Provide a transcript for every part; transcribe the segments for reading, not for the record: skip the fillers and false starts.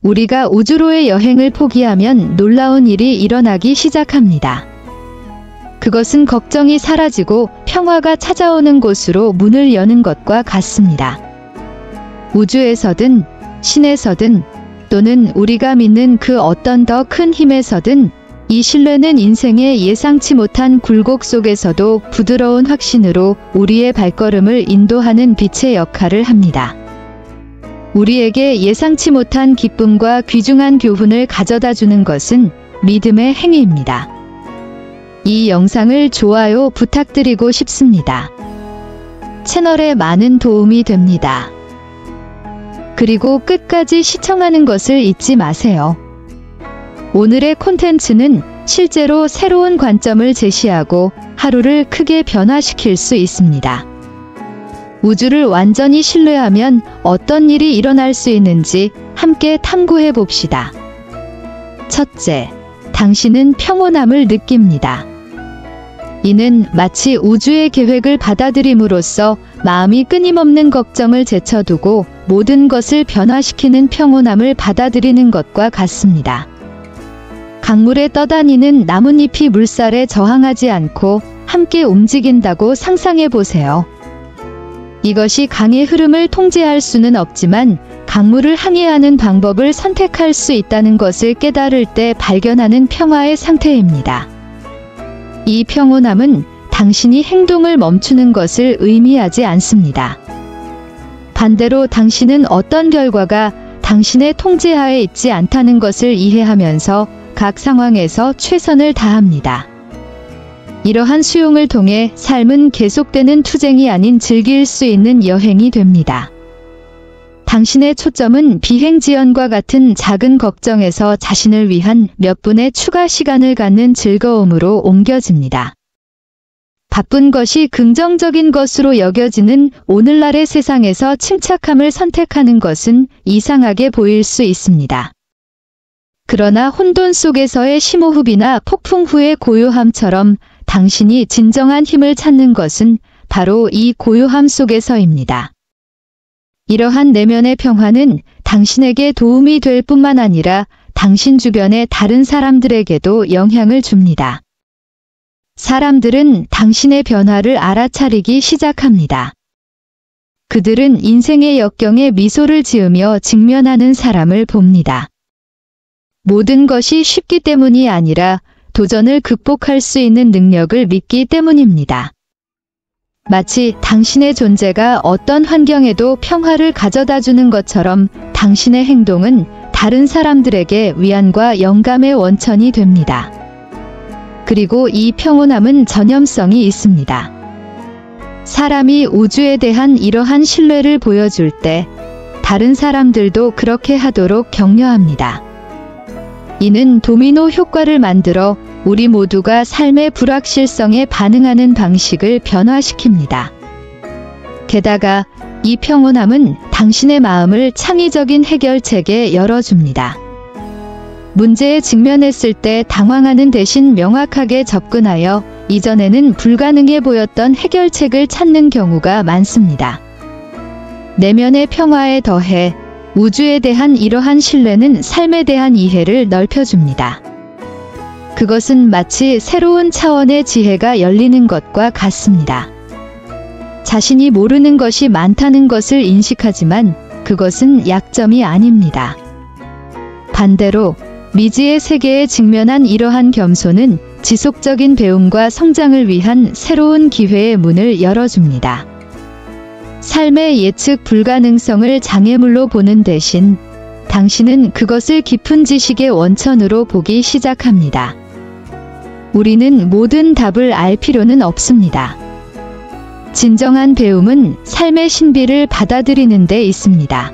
우리가 우주로의 여행을 포기하면 놀라운 일이 일어나기 시작합니다. 그것은 걱정이 사라지고 평화가 찾아오는 곳으로 문을 여는 것과 같습니다. 우주에서든 신에서든 또는 우리가 믿는 그 어떤 더 큰 힘에서든 이 신뢰는 인생의 예상치 못한 굴곡 속에서도 부드러운 확신으로 우리의 발걸음을 인도하는 빛의 역할을 합니다. 우리에게 예상치 못한 기쁨과 귀중한 교훈을 가져다 주는 것은 믿음의 행위입니다. 이 영상을 좋아요 부탁드리고 싶습니다. 채널에 많은 도움이 됩니다. 그리고 끝까지 시청하는 것을 잊지 마세요. 오늘의 콘텐츠는 실제로 새로운 관점을 제시하고 하루를 크게 변화시킬 수 있습니다. 우주를 완전히 신뢰하면 어떤 일이 일어날 수 있는지 함께 탐구해 봅시다. 첫째, 당신은 평온함을 느낍니다. 이는 마치 우주의 계획을 받아들임으로써 마음이 끊임없는 걱정을 제쳐두고 모든 것을 변화시키는 평온함을 받아들이는 것과 같습니다. 강물에 떠다니는 나뭇잎이 물살에 저항하지 않고 함께 움직인다고 상상해 보세요. 이것이 강의 흐름을 통제할 수는 없지만 강물을 항해하는 방법을 선택할 수 있다는 것을 깨달을 때 발견하는 평화의 상태입니다. 이 평온함은 당신이 행동을 멈추는 것을 의미하지 않습니다. 반대로 당신은 어떤 결과가 당신의 통제하에 있지 않다는 것을 이해하면서 각 상황에서 최선을 다합니다. 이러한 수용을 통해 삶은 계속되는 투쟁이 아닌 즐길 수 있는 여행이 됩니다. 당신의 초점은 비행지연과 같은 작은 걱정에서 자신을 위한 몇 분의 추가 시간을 갖는 즐거움으로 옮겨집니다. 바쁜 것이 긍정적인 것으로 여겨지는 오늘날의 세상에서 침착함을 선택하는 것은 이상하게 보일 수 있습니다. 그러나 혼돈 속에서의 심호흡이나 폭풍 후의 고요함처럼 당신이 진정한 힘을 찾는 것은 바로 이 고요함 속에서입니다. 이러한 내면의 평화는 당신에게 도움이 될 뿐만 아니라 당신 주변의 다른 사람들에게도 영향을 줍니다. 사람들은 당신의 변화를 알아차리기 시작합니다. 그들은 인생의 역경에 미소를 지으며 직면하는 사람을 봅니다. 모든 것이 쉽기 때문이 아니라 도전을 극복할 수 있는 능력을 믿기 때문입니다. 마치 당신의 존재가 어떤 환경에도 평화를 가져다 주는 것처럼 당신의 행동은 다른 사람들에게 위안과 영감의 원천이 됩니다. 그리고 이 평온함은 전염성이 있습니다. 사람이 우주에 대한 이러한 신뢰를 보여줄 때 다른 사람들도 그렇게 하도록 격려합니다. 이는 도미노 효과를 만들어 우리 모두가 삶의 불확실성에 반응하는 방식을 변화시킵니다. 게다가 이 평온함은 당신의 마음을 창의적인 해결책에 열어줍니다. 문제에 직면했을 때 당황하는 대신 명확하게 접근하여 이전에는 불가능해 보였던 해결책을 찾는 경우가 많습니다. 내면의 평화에 더해 우주에 대한 이러한 신뢰는 삶에 대한 이해를 넓혀줍니다. 그것은 마치 새로운 차원의 지혜가 열리는 것과 같습니다. 자신이 모르는 것이 많다는 것을 인식하지만 그것은 약점이 아닙니다. 반대로 미지의 세계에 직면한 이러한 겸손은 지속적인 배움과 성장을 위한 새로운 기회의 문을 열어줍니다. 삶의 예측 불가능성을 장애물로 보는 대신 당신은 그것을 깊은 지식의 원천으로 보기 시작합니다. 우리는 모든 답을 알 필요는 없습니다. 진정한 배움은 삶의 신비를 받아들이는 데 있습니다.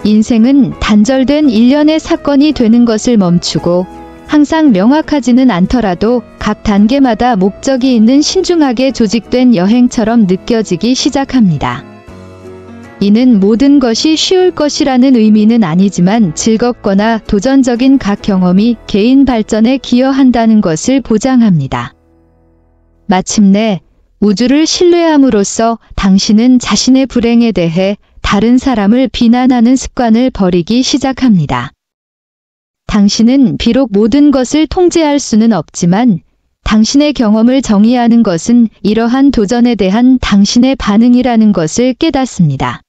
인생은 단절된 일련의 사건이 되는 것을 멈추고 항상 명확하지는 않더라도 각 단계마다 목적이 있는 신중하게 조직된 여행처럼 느껴지기 시작합니다. 이는 모든 것이 쉬울 것이라는 의미는 아니지만 즐겁거나 도전적인 각 경험이 개인 발전에 기여한다는 것을 보장합니다. 마침내 우주를 신뢰함으로써 당신은 자신의 불행에 대해 다른 사람을 비난하는 습관을 버리기 시작합니다. 당신은 비록 모든 것을 통제할 수는 없지만 당신의 경험을 정의하는 것은 이러한 도전에 대한 당신의 반응이라는 것을 깨닫습니다.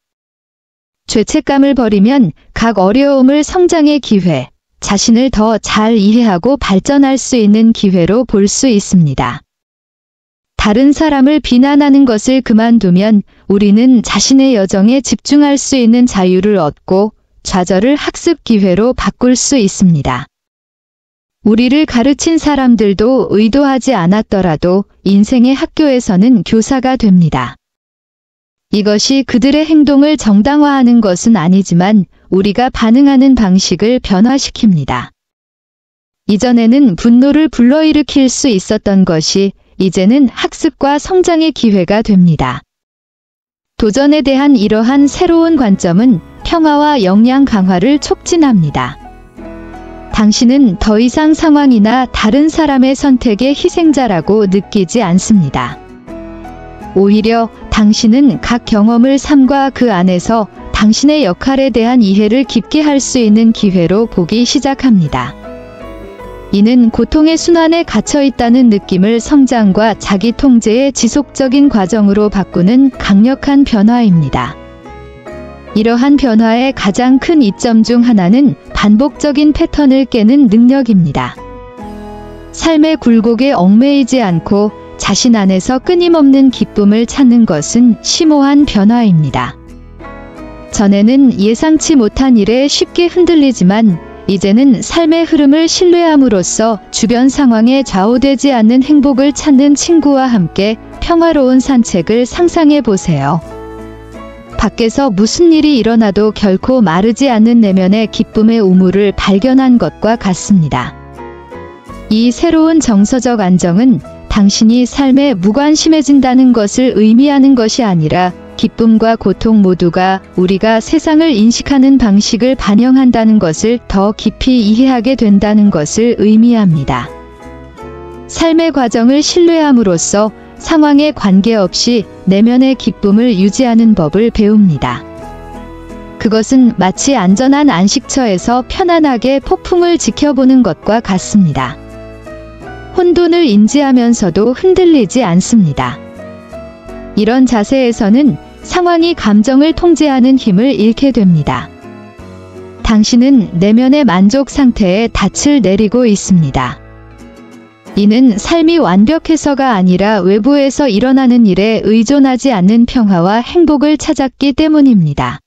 죄책감을 버리면 각 어려움을 성장의 기회, 자신을 더 잘 이해하고 발전할 수 있는 기회로 볼 수 있습니다. 다른 사람을 비난하는 것을 그만두면 우리는 자신의 여정에 집중할 수 있는 자유를 얻고 좌절을 학습 기회로 바꿀 수 있습니다. 우리를 가르친 사람들도 의도하지 않았더라도 인생의 학교에서는 교사가 됩니다. 이것이 그들의 행동을 정당화하는 것은 아니지만 우리가 반응하는 방식을 변화시킵니다. 이전에는 분노를 불러일으킬 수 있었던 것이 이제는 학습과 성장의 기회가 됩니다. 도전에 대한 이러한 새로운 관점은 평화와 역량 강화를 촉진합니다. 당신은 더 이상 상황이나 다른 사람의 선택의 희생자라고 느끼지 않습니다. 오히려 당신은 각 경험을 삶과 그 안에서 당신의 역할에 대한 이해를 깊게 할 수 있는 기회로 보기 시작합니다. 이는 고통의 순환에 갇혀 있다는 느낌을 성장과 자기 통제의 지속적인 과정으로 바꾸는 강력한 변화입니다. 이러한 변화의 가장 큰 이점 중 하나는 반복적인 패턴을 깨는 능력입니다. 삶의 굴곡에 얽매이지 않고 자신 안에서 끊임없는 기쁨을 찾는 것은 심오한 변화입니다. 전에는 예상치 못한 일에 쉽게 흔들리지만 이제는 삶의 흐름을 신뢰함으로써 주변 상황에 좌우되지 않는 행복을 찾는 친구와 함께 평화로운 산책을 상상해 보세요. 밖에서 무슨 일이 일어나도 결코 마르지 않는 내면의 기쁨의 우물을 발견한 것과 같습니다. 이 새로운 정서적 안정은 당신이 삶에 무관심해진다는 것을 의미하는 것이 아니라 기쁨과 고통 모두가 우리가 세상을 인식하는 방식을 반영한다는 것을 더 깊이 이해하게 된다는 것을 의미합니다. 삶의 과정을 신뢰함으로써 상황에 관계없이 내면의 기쁨을 유지하는 법을 배웁니다. 그것은 마치 안전한 안식처에서 편안하게 폭풍을 지켜보는 것과 같습니다. 혼돈을 인지하면서도 흔들리지 않습니다. 이런 자세에서는 상황이 감정을 통제하는 힘을 잃게 됩니다. 당신은 내면의 만족 상태에 닻을 내리고 있습니다. 이는 삶이 완벽해서가 아니라 외부에서 일어나는 일에 의존하지 않는 평화와 행복을 찾았기 때문입니다.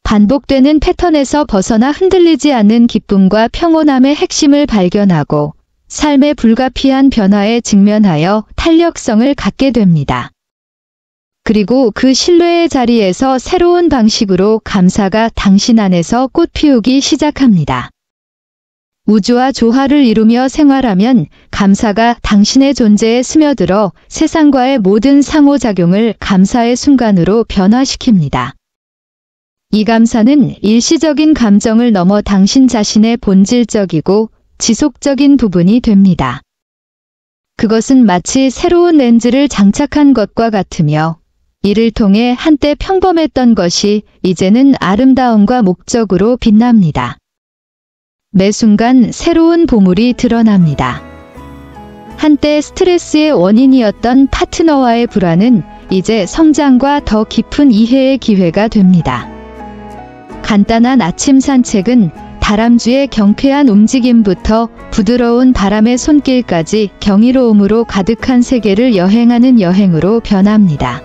반복되는 패턴에서 벗어나 흔들리지 않는 기쁨과 평온함의 핵심을 발견하고 삶의 불가피한 변화에 직면하여 탄력성을 갖게 됩니다. 그리고 그 신뢰의 자리에서 새로운 방식으로 감사가 당신 안에서 꽃피우기 시작합니다. 우주와 조화를 이루며 생활하면 감사가 당신의 존재에 스며들어 세상과의 모든 상호작용을 감사의 순간으로 변화시킵니다. 이 감사는 일시적인 감정을 넘어 당신 자신의 본질적이고 지속적인 부분이 됩니다. 그것은 마치 새로운 렌즈를 장착한 것과 같으며 이를 통해 한때 평범했던 것이 이제는 아름다움과 목적으로 빛납니다. 매 순간 새로운 보물이 드러납니다. 한때 스트레스의 원인이었던 파트너와의 불안은 이제 성장과 더 깊은 이해의 기회가 됩니다. 간단한 아침 산책은 다람쥐의 경쾌한 움직임부터 부드러운 바람의 손길까지 경이로움으로 가득한 세계를 여행하는 여행으로 변합니다.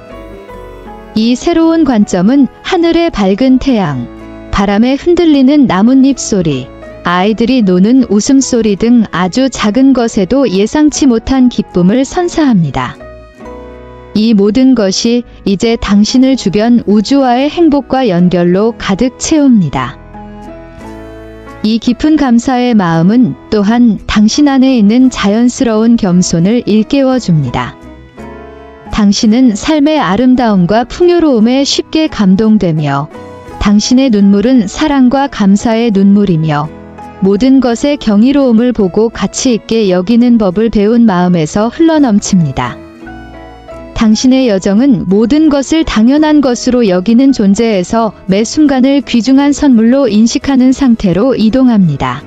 이 새로운 관점은 하늘의 밝은 태양, 바람에 흔들리는 나뭇잎 소리, 아이들이 노는 웃음소리 등 아주 작은 것에도 예상치 못한 기쁨을 선사합니다. 이 모든 것이 이제 당신을 주변 우주와의 행복과 연결로 가득 채웁니다. 이 깊은 감사의 마음은 또한 당신 안에 있는 자연스러운 겸손을 일깨워줍니다. 당신은 삶의 아름다움과 풍요로움에 쉽게 감동되며 당신의 눈물은 사랑과 감사의 눈물이며 모든 것의 경이로움을 보고 가치 있게 여기는 법을 배운 마음에서 흘러넘칩니다. 당신의 여정은 모든 것을 당연한 것으로 여기는 존재에서 매 순간을 귀중한 선물로 인식하는 상태로 이동합니다.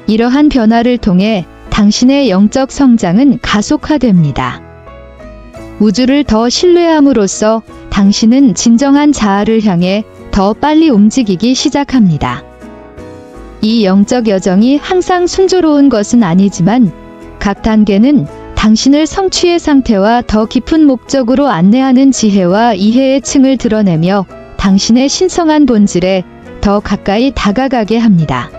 이러한 변화를 통해 당신의 영적 성장은 가속화됩니다. 우주를 더 신뢰함으로써 당신은 진정한 자아를 향해 더 빨리 움직이기 시작합니다. 이 영적 여정이 항상 순조로운 것은 아니지만 각 단계는 당신을 성취의 상태와 더 깊은 목적으로 안내하는 지혜와 이해의 층을 드러내며 당신의 신성한 본질에 더 가까이 다가가게 합니다.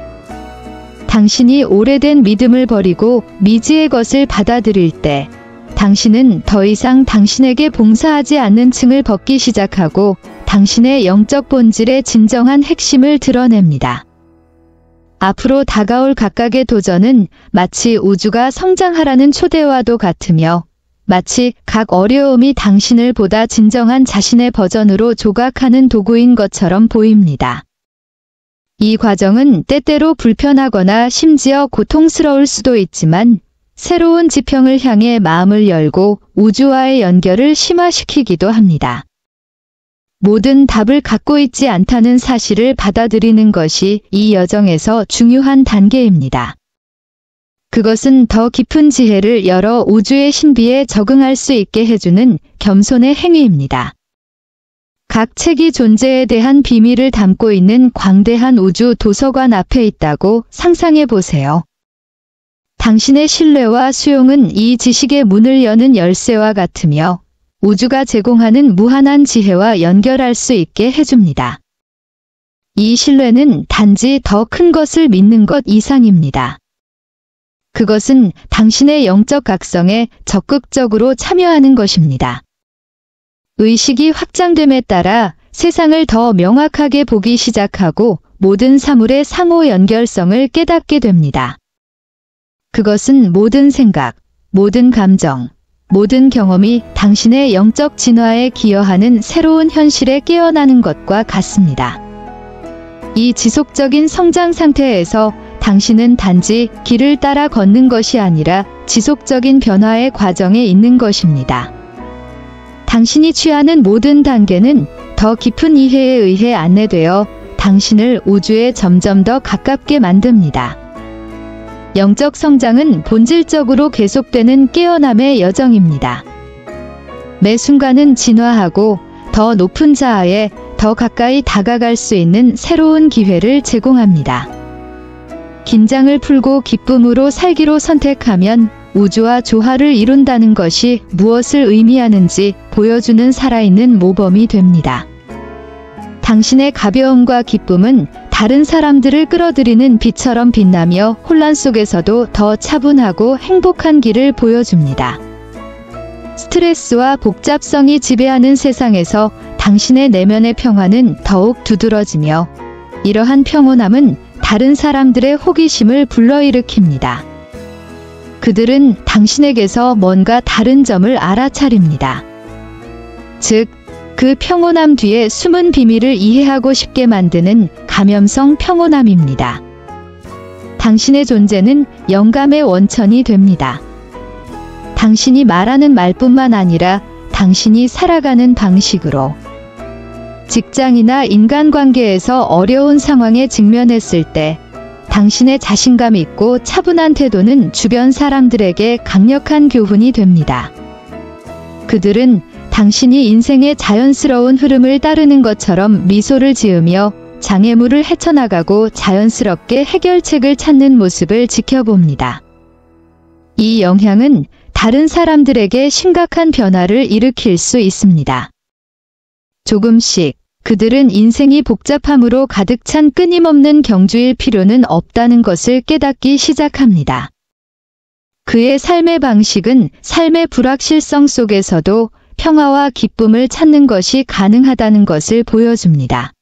당신이 오래된 믿음을 버리고 미지의 것을 받아들일 때 당신은 더 이상 당신에게 봉사하지 않는 층을 벗기 시작하고 당신의 영적 본질의 진정한 핵심을 드러냅니다. 앞으로 다가올 각각의 도전은 마치 우주가 성장하라는 초대와도 같으며 마치 각 어려움이 당신을 보다 진정한 자신의 버전으로 조각하는 도구인 것처럼 보입니다. 이 과정은 때때로 불편하거나 심지어 고통스러울 수도 있지만 새로운 지평을 향해 마음을 열고 우주와의 연결을 심화시키기도 합니다. 모든 답을 갖고 있지 않다는 사실을 받아들이는 것이 이 여정에서 중요한 단계입니다. 그것은 더 깊은 지혜를 열어 우주의 신비에 적응할 수 있게 해주는 겸손의 행위입니다. 각 책이 존재에 대한 비밀을 담고 있는 광대한 우주 도서관 앞에 있다고 상상해 보세요. 당신의 신뢰와 수용은 이 지식의 문을 여는 열쇠와 같으며 우주가 제공하는 무한한 지혜와 연결할 수 있게 해줍니다. 이 신뢰는 단지 더 큰 것을 믿는 것 이상입니다. 그것은 당신의 영적 각성에 적극적으로 참여하는 것입니다. 의식이 확장됨에 따라 세상을 더 명확하게 보기 시작하고 모든 사물의 상호 연결성을 깨닫게 됩니다. 그것은 모든 생각, 모든 감정, 모든 경험이 당신의 영적 진화에 기여하는 새로운 현실에 깨어나는 것과 같습니다. 이 지속적인 성장 상태에서 당신은 단지 길을 따라 걷는 것이 아니라 지속적인 변화의 과정에 있는 것입니다. 당신이 취하는 모든 단계는 더 깊은 이해에 의해 안내되어 당신을 우주에 점점 더 가깝게 만듭니다. 영적 성장은 본질적으로 계속되는 깨어남의 여정입니다. 매 순간은 진화하고 더 높은 자아에 더 가까이 다가갈 수 있는 새로운 기회를 제공합니다. 긴장을 풀고 기쁨으로 살기로 선택하면 우주와 조화를 이룬다는 것이 무엇을 의미하는지 보여주는 살아있는 모범이 됩니다. 당신의 가벼움과 기쁨은 다른 사람들을 끌어들이는 빛처럼 빛나며 혼란 속에서도 더 차분하고 행복한 길을 보여줍니다. 스트레스와 복잡성이 지배하는 세상에서 당신의 내면의 평화는 더욱 두드러지며 이러한 평온함은 다른 사람들의 호기심을 불러일으킵니다. 그들은 당신에게서 뭔가 다른 점을 알아차립니다. 즉, 그 평온함 뒤에 숨은 비밀을 이해하고 싶게 만드는 감염성 평온함입니다. 당신의 존재는 영감의 원천이 됩니다. 당신이 말하는 말뿐만 아니라 당신이 살아가는 방식으로 직장이나 인간관계에서 어려운 상황에 직면했을 때 당신의 자신감 있고 차분한 태도는 주변 사람들에게 강력한 교훈이 됩니다. 그들은 당신이 인생의 자연스러운 흐름을 따르는 것처럼 미소를 지으며 장애물을 헤쳐나가고 자연스럽게 해결책을 찾는 모습을 지켜봅니다. 이 영향은 다른 사람들에게 심각한 변화를 일으킬 수 있습니다. 조금씩 그들은 인생이 복잡함으로 가득 찬 끊임없는 경주일 필요는 없다는 것을 깨닫기 시작합니다. 그의 삶의 방식은 삶의 불확실성 속에서도 평화와 기쁨을 찾는 것이 가능하다는 것을 보여줍니다.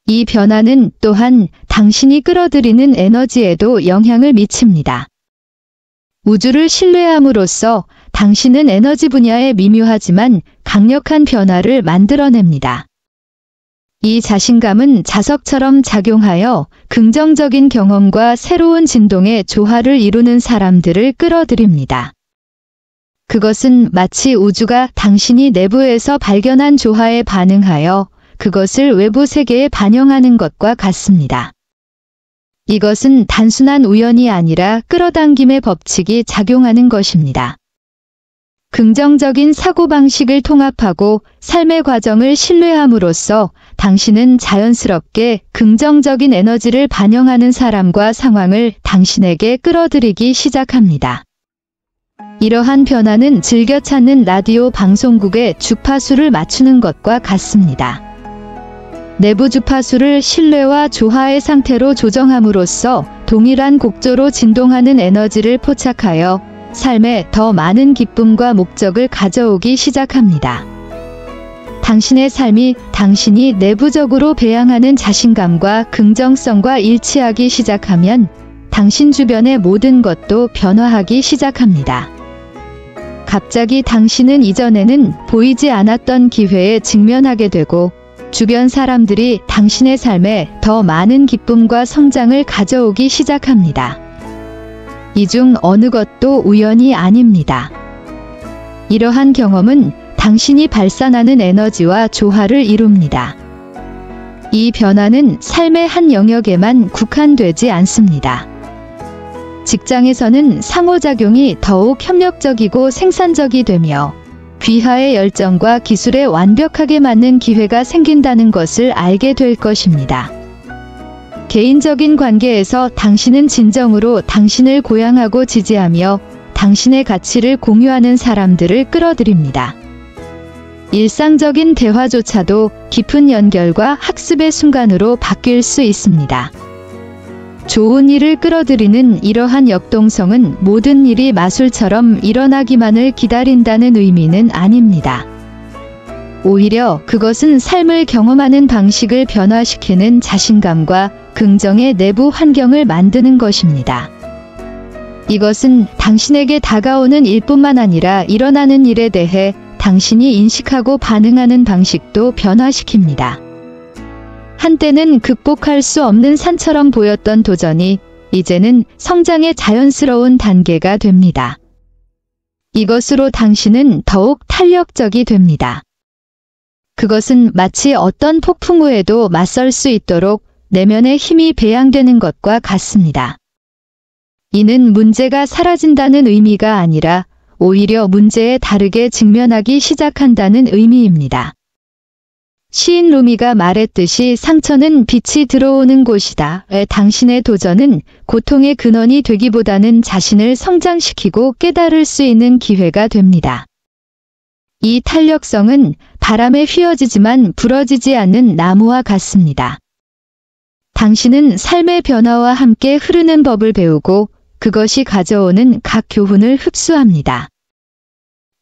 이 변화는 또한 당신이 끌어들이는 에너지에도 영향을 미칩니다. 우주를 신뢰함으로써 당신은 에너지 분야에 미묘하지만 강력한 변화를 만들어냅니다. 이 자신감은 자석처럼 작용하여 긍정적인 경험과 새로운 진동의 조화를 이루는 사람들을 끌어들입니다. 그것은 마치 우주가 당신이 내부에서 발견한 조화에 반응하여 그것을 외부 세계에 반영하는 것과 같습니다. 이것은 단순한 우연이 아니라 끌어당김의 법칙이 작용하는 것입니다. 긍정적인 사고방식을 통합하고 삶의 과정을 신뢰함으로써 당신은 자연스럽게 긍정적인 에너지를 반영하는 사람과 상황을 당신에게 끌어들이기 시작합니다. 이러한 변화는 즐겨 찾는 라디오 방송국의 주파수를 맞추는 것과 같습니다. 내부 주파수를 신뢰와 조화의 상태로 조정함으로써 동일한 곡조로 진동하는 에너지를 포착하여 삶에 더 많은 기쁨과 목적을 가져오기 시작합니다. 당신의 삶이 당신이 내부적으로 배양하는 자신감과 긍정성과 일치하기 시작하면 당신 주변의 모든 것도 변화하기 시작합니다. 갑자기 당신은 이전에는 보이지 않았던 기회에 직면하게 되고 주변 사람들이 당신의 삶에 더 많은 기쁨과 성장을 가져오기 시작합니다. 이 중 어느 것도 우연이 아닙니다. 이러한 경험은 당신이 발산하는 에너지와 조화를 이룹니다. 이 변화는 삶의 한 영역에만 국한되지 않습니다. 직장에서는 상호작용이 더욱 협력적이고 생산적이 되며 귀하의 열정과 기술에 완벽하게 맞는 기회가 생긴다는 것을 알게 될 것입니다. 개인적인 관계에서 당신은 진정으로 당신을 고양하고 지지하며 당신의 가치를 공유하는 사람들을 끌어들입니다. 일상적인 대화조차도 깊은 연결과 학습의 순간으로 바뀔 수 있습니다. 좋은 일을 끌어들이는 이러한 역동성은 모든 일이 마술처럼 일어나기만을 기다린다는 의미는 아닙니다. 오히려 그것은 삶을 경험하는 방식을 변화시키는 자신감과 긍정의 내부 환경을 만드는 것입니다. 이것은 당신에게 다가오는 일뿐만 아니라 일어나는 일에 대해 당신이 인식하고 반응하는 방식도 변화시킵니다. 한때는 극복할 수 없는 산처럼 보였던 도전이 이제는 성장의 자연스러운 단계가 됩니다. 이것으로 당신은 더욱 탄력적이 됩니다. 그것은 마치 어떤 폭풍우에도 맞설 수 있도록 내면의 힘이 배양되는 것과 같습니다. 이는 문제가 사라진다는 의미가 아니라 오히려 문제에 다르게 직면하기 시작한다는 의미입니다. 시인 루미가 말했듯이 상처는 빛이 들어오는 곳이다. 당신의 도전은 고통의 근원이 되기보다는 자신을 성장시키고 깨달을 수 있는 기회가 됩니다. 이 탄력성은 바람에 휘어지지만 부러지지 않는 나무와 같습니다. 당신은 삶의 변화와 함께 흐르는 법을 배우고 그것이 가져오는 각 교훈을 흡수합니다.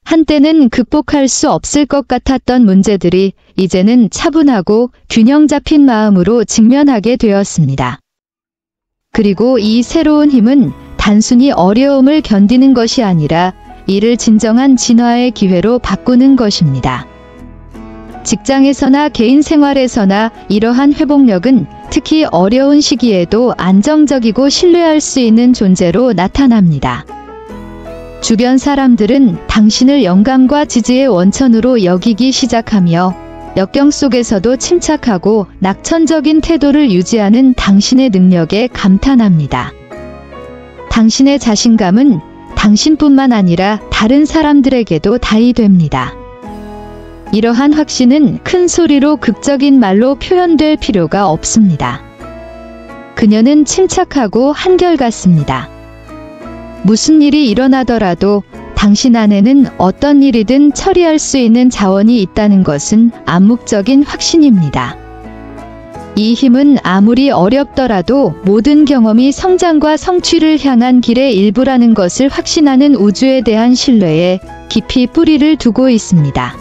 한때는 극복할 수 없을 것 같았던 문제들이 이제는 차분하고 균형 잡힌 마음으로 직면하게 되었습니다. 그리고 이 새로운 힘은 단순히 어려움을 견디는 것이 아니라 이를 진정한 진화의 기회로 바꾸는 것입니다. 직장에서나 개인 생활에서나 이러한 회복력은 특히 어려운 시기에도 안정적이고 신뢰할 수 있는 존재로 나타납니다. 주변 사람들은 당신을 영감과 지지의 원천으로 여기기 시작하며 역경 속에서도 침착하고 낙천적인 태도를 유지하는 당신의 능력에 감탄합니다. 당신의 자신감은 당신뿐만 아니라 다른 사람들에게도 다이됩니다. 이러한 확신은 큰 소리로 극적인 말로 표현될 필요가 없습니다. 그녀는 침착하고 한결같습니다. 무슨 일이 일어나더라도 당신 안에는 어떤 일이든 처리할 수 있는 자원이 있다는 것은 암묵적인 확신입니다. 이 힘은 아무리 어렵더라도 모든 경험이 성장과 성취를 향한 길의 일부라는 것을 확신하는 우주에 대한 신뢰에 깊이 뿌리를 두고 있습니다.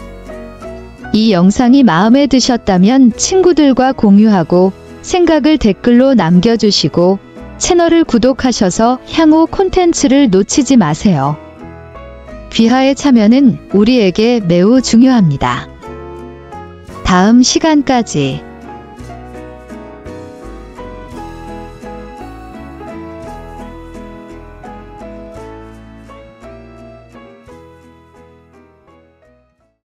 이 영상이 마음에 드셨다면 친구들과 공유하고 생각을 댓글로 남겨주시고 채널을 구독하셔서 향후 콘텐츠를 놓치지 마세요. 귀하의 참여는 우리에게 매우 중요합니다. 다음 시간까지